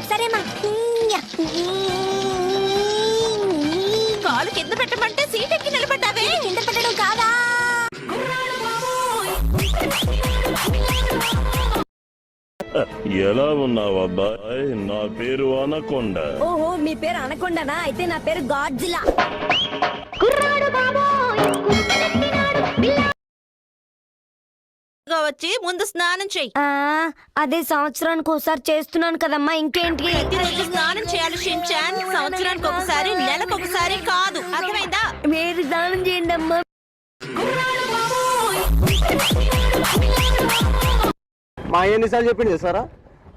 సరే మా కాలు కింద పెట్టమంటే సీట్ ఎక్కి నిలబడ్డావే. కింద పెట్టడం కాదా? ఎలా ఉన్నావు అబ్బాయి? నా పేరు అనకొండ. ఓహో, మీ పేరు అనకొండనా? అయితే నా పేరు గాడ్జిలా. వచ్చి ముందు స్నానం చెయ్యి. అదే సంవత్సరానికి ఒకసారి చేస్తున్నాను కదమ్మా, ఇంకేంటి? ప్రతిరోజు స్నానం చేయాలి షించాన్. సంవత్సరానికి ఒకసారి, నెలకు ఒకసారి కాదు, అర్థమైందా? మీరు స్నానం చేయండి అమ్మా. మా ఎన్నిసార్లు చెప్పింది సారా,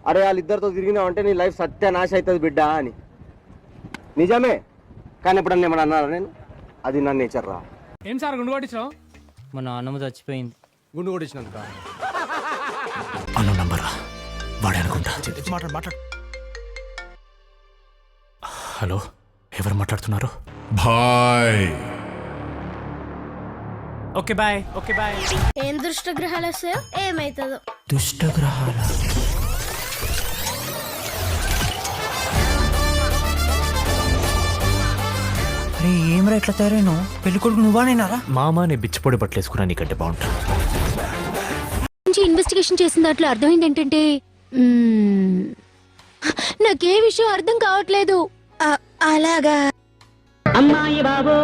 అరే వాళ్ళిద్దరితో తిరిగినావంటే నీ లైఫ్ సత్యనాశ అవుతుంది బిడ్డ అని. నిజమే, కానీ ఎప్పుడన్నా ఏమన్నా అన్నారా నేను? అది నా నేచర్ రా. ఏం సార్ గుండు కొట్టించావు? మా నాన్నమ్మ చచ్చిపోయింది. గుండు కొట్టించినందుక అన్న నంబరా వాడే అనుకుంటా. మాట్లాడు. హలో, ఎవరు మాట్లాడుతున్నారు? Bye. Okay bye. Okay bye. ఏం దుష్టగ్రహాలు వస్తాయో ఏమైతుందో. దుష్టగ్రహాల అరే ఏం రా ఎట్లా తయారైనా? పెళ్లి కొడుకు నువ్వా నేనారా? మామ నీ బిచ్చిపొడి బట్టలేసుకున్నా నీకంటే బాగుంటా. ఇన్వెస్టిగేషన్ చేసిన దాంట్లో అర్థమైంది ఏంటంటే నాకే విషయం అర్థం కావట్లేదు. అలాగా అమ్మాయి బాబో